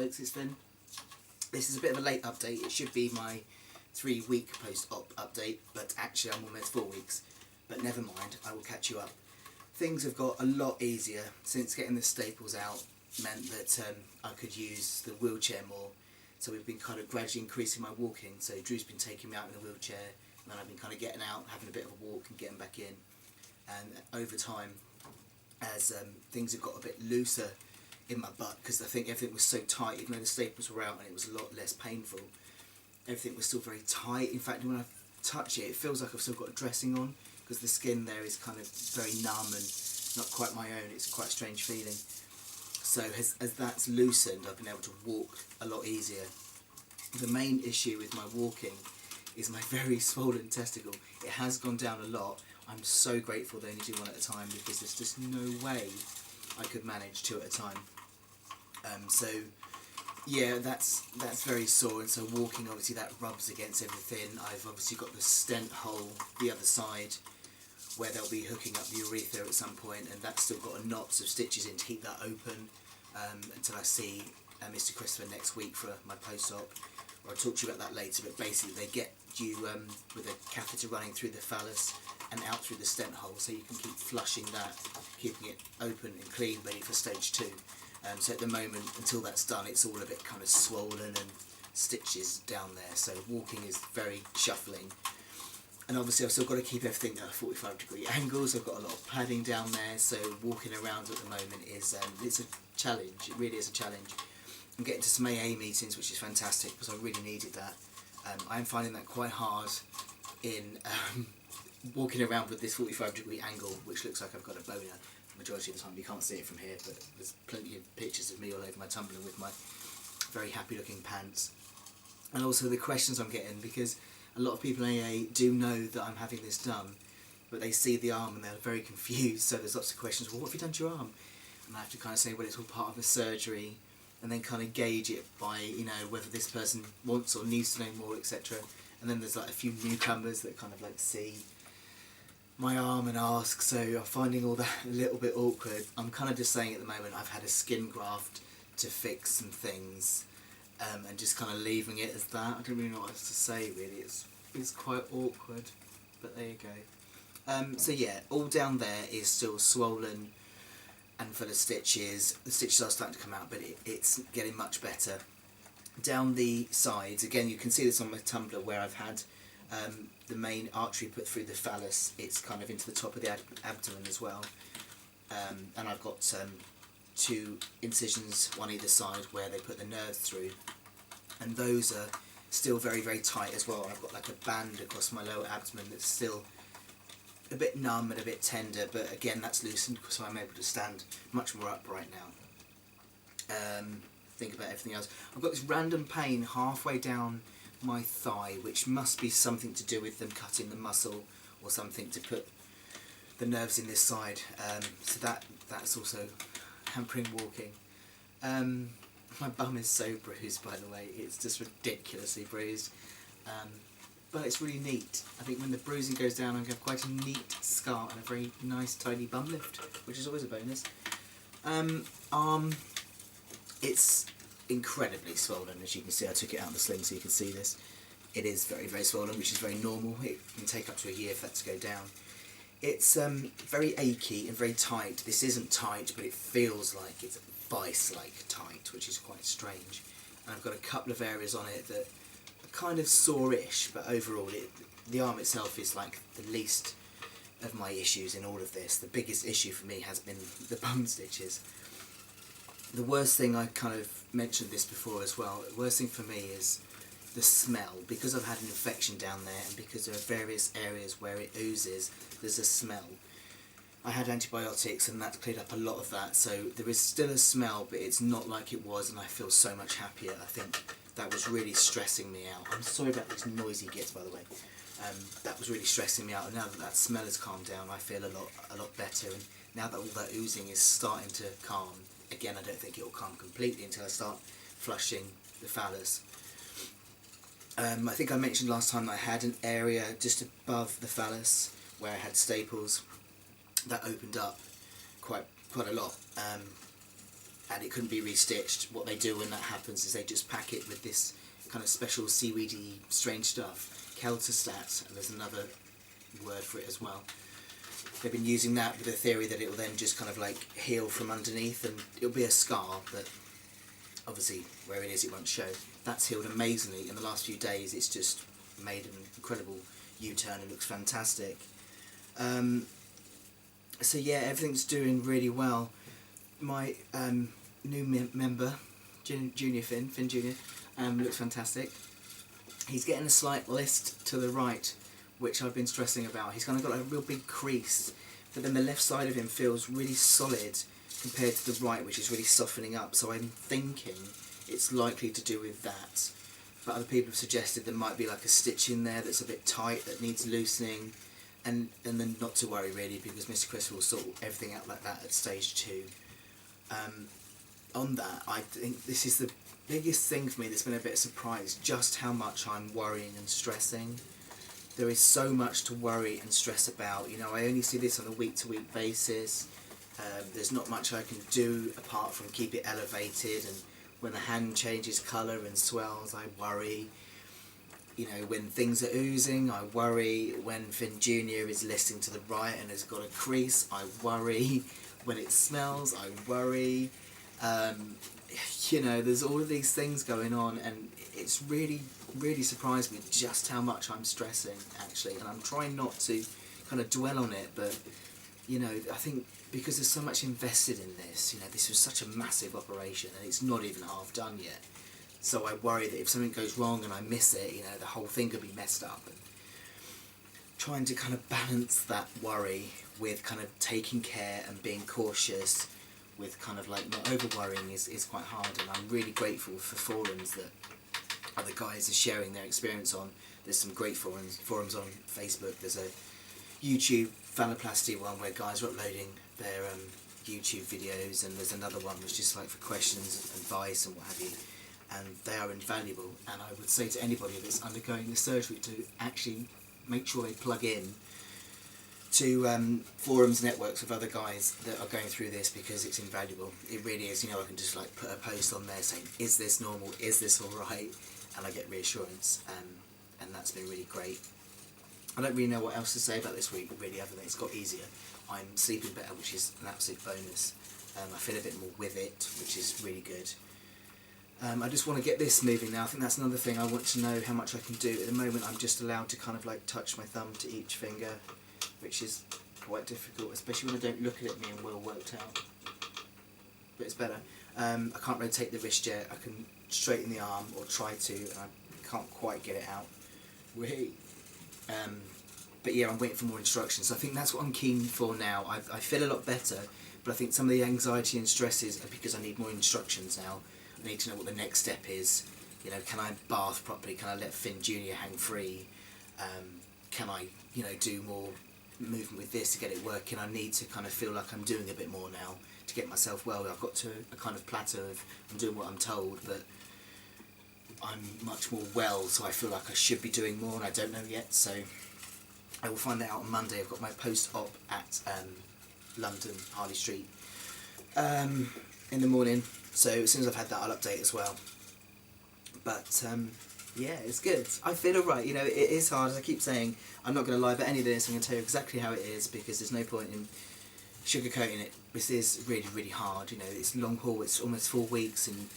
folks, it's Finn. This is a bit of a late update. It should be my 3-week post-op update, but actually I'm almost 4 weeks. But never mind, I will catch you up. Things have got a lot easier since getting the staples out meant that I could use the wheelchair more. So we've been kind of gradually increasing my walking. So Drew's been taking me out in the wheelchair, and then I've been kind of getting out, having a bit of a walk and getting back in. And over time, as things have got a bit looser in my butt, because I think everything was so tight, even though the staples were out and it was a lot less painful, everything was still very tight. In fact, when I touch it, it feels like I've still got a dressing on, because the skin there is kind of very numb and not quite my own. It's quite a strange feeling. So as that's loosened, I've been able to walk a lot easier. The main issue with my walking is my very swollen testicle. It has gone down a lot. I'm so grateful they only do one at a time, because there's just no way I could manage 2 at a time. So yeah, that's very sore, and so walking, obviously that rubs against everything. I've obviously got the stent hole the other side where they'll be hooking up the urethra at some point, and that's still got a knots of stitches in to keep that open until I see Mr. Christopher next week for my post-op. I'll talk to you about that later, but basically they get you with a catheter running through the phallus and out through the stent hole, so you can keep flushing that, keeping it open and clean, ready for stage 2. So at the moment, until that's done, it's all a bit kind of swollen and stitches down there, so walking is very shuffling. And obviously I've still got to keep everything at 45-degree angles. I've got a lot of padding down there, so walking around at the moment is it's a challenge. It really is a challenge. I'm getting to some AA meetings, which is fantastic, because I really needed that. I'm finding that quite hard in walking around with this 45-degree angle, which looks like I've got a boner. Majority of the time you can't see it from here, but there's plenty of pictures of me all over my Tumblr with my very happy looking pants. And also the questions I'm getting, because a lot of people in AA do know that I'm having this done, but they see the arm and they're very confused, so there's lots of questions. Well, what have you done to your arm? And I have to kind of say, well, it's all part of a surgery, and then kind of gauge it by, you know, whether this person wants or needs to know more, etc. And then there's like a few newcomers that kind of like see my arm and ask, so I'm finding all that a little bit awkward. I'm kind of just saying at the moment I've had a skin graft to fix some things, and just kind of leaving it as that. I don't really know what else to say really. It's quite awkward, but there you go. So yeah, all down there is still swollen and full of stitches. The stitches are starting to come out, but it's getting much better. Down the sides, again you can see this on my Tumblr, where I've had the main artery put through the phallus. It's kind of into the top of the abdomen as well, and I've got 2 incisions, one either side, where they put the nerves through, and those are still very, very tight as well. I've got like a band across my lower abdomen that's still a bit numb and a bit tender, but again that's loosened, so I'm able to stand much more upright now. Think about everything else. I've got this random pain halfway down my thigh, which must be something to do with them cutting the muscle or something to put the nerves in this side, so that's also hampering walking. My bum is so bruised, by the way, it's just ridiculously bruised, but it's really neat. I think when the bruising goes down, I have quite a neat scar and a very nice tiny bum lift, which is always a bonus. Arm, it's incredibly swollen, as you can see. I took it out of the sling so you can see this. It is very, very swollen, which is very normal. It can take up to a year for that to go down. It's very achy and very tight. This isn't tight, but it feels like it's vice-like tight, which is quite strange. And I've got a couple of areas on it that are kind of sore-ish, but overall the arm itself is like the least of my issues in all of this. The biggest issue for me has been the bum stitches. The worst thing, I kind of mentioned this before as well, the worst thing for me is the smell. Because I've had an infection down there, and because there are various areas where it oozes, there's a smell. I had antibiotics and that cleared up a lot of that, so there is still a smell, but it's not like it was, and I feel so much happier. I think that was really stressing me out. I'm sorry about this noisy git, by the way. That was really stressing me out, and now that that smell has calmed down, I feel a lot better, and now that all that oozing is starting to calm, again I don't think it will calm completely until I start flushing the phallus. I think I mentioned last time that I had an area just above the phallus where I had staples that opened up quite a lot, and it couldn't be restitched. What they do when that happens is they just pack it with this kind of special seaweedy strange stuff, Kelterstat, and there's another word for it as well. They've been using that with the theory that it will then just kind of like heal from underneath, and it'll be a scar, but obviously where it is it won't show. That's healed amazingly. In the last few days it's just made an incredible U-turn. It looks fantastic. So yeah, everything's doing really well. My new member, Junior Finn Junior, looks fantastic. He's getting a slight list to the right, which I've been stressing about. He's kind of got like a real big crease, but then the left side of him feels really solid compared to the right, which is really softening up. So I'm thinking it's likely to do with that. But other people have suggested there might be like a stitch in there that's a bit tight that needs loosening, and then not to worry really, because Mr. Chris will sort everything out like that at stage 2. On that, I think this is the biggest thing for me that's been a bit of a surprise, just how much I'm worrying and stressing. There is so much to worry and stress about. You know, I only see this on a week-to-week basis. There's not much I can do apart from keep it elevated, and when the hand changes colour and swells, I worry. You know, when things are oozing, I worry. When Finn Jr. is listing to the right and has got a crease, I worry. When it smells, I worry. You know, there's all of these things going on, and it's really surprised me just how much I'm stressing, actually, and I'm trying not to kind of dwell on it, but, you know, I think because there's so much invested in this, you know, this was such a massive operation, and it's not even half done yet, so I worry that if something goes wrong and I miss it, you know, the whole thing could be messed up, and trying to kind of balance that worry with kind of taking care and being cautious with kind of like not over worrying is quite hard. And I'm really grateful for forums that other guys are sharing their experience on. There's some great forums on Facebook. There's a YouTube Phalloplasty one where guys are uploading their YouTube videos, and there's another one which is like for questions, advice and what have you, and they are invaluable. And I would say to anybody that's undergoing the surgery to actually make sure they plug in to forums, networks of other guys that are going through this, because it's invaluable. It really is. You know, I can just like put a post on there saying, is this normal, is this alright, and I get reassurance, and that's been really great. I don't really know what else to say about this week really, other than it's got easier. I'm sleeping better, which is an absolute bonus. I feel a bit more with it, which is really good. I just want to get this moving now. I think that's another thing. I want to know how much I can do. At the moment I'm just allowed to kind of like touch my thumb to each finger, which is quite difficult, especially when I don't look at it being well worked out. But it's better. I can't rotate the wrist yet. I can straighten the arm, or try to, and I can't quite get it out. But yeah, I'm waiting for more instructions. So I think that's what I'm keen for now. I feel a lot better, but I think some of the anxiety and stresses are because I need more instructions now. I need to know what the next step is. You know, can I bath properly? Can I let Finn Jr. hang free? Can I, you know, do more movement with this to get it working? I need to kind of feel like I'm doing a bit more now to get myself well. I've got to a kind of plateau of I'm doing what I'm told, but I'm much more well, so I feel like I should be doing more, and I don't know yet. So I will find that out on Monday. I've got my post-op at London, Harley Street, in the morning. So as soon as I've had that, I'll update as well. But yeah, it's good. I feel alright. You know, it is hard, as I keep saying. I'm not going to lie about any of this. I'm going to tell you exactly how it is, because there's no point in sugarcoating it. This is really hard. You know, it's long haul. It's almost 4 weeks, and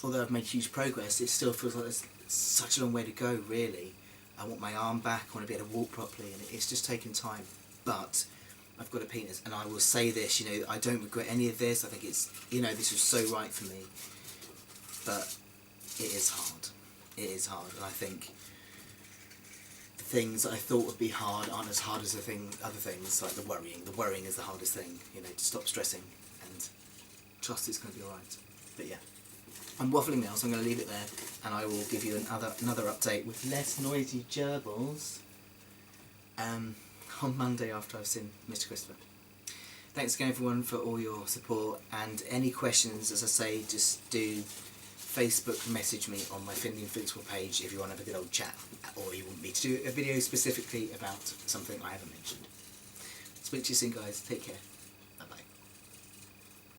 although I've made huge progress, it still feels like there's such a long way to go, really. I want my arm back. I want to be able to walk properly, and it's just taking time. But I've got a penis, and I will say this, you know, I don't regret any of this. I think it's, you know, this was so right for me. But it is hard. It is hard, and I think the things that I thought would be hard aren't as hard as other things, like the worrying. The worrying is the hardest thing, you know, to stop stressing and trust it's going to be alright. But yeah, I'm waffling now, so I'm going to leave it there, and I will give you another update with less noisy gerbils on Monday after I've seen Mr. Christopher. Thanks again everyone for all your support, and any questions, as I say, just do Facebook message me on my FinnTheInfinncible page if you want to have a good old chat, or you want me to do a video specifically about something I haven't mentioned. Speak to you soon guys, take care.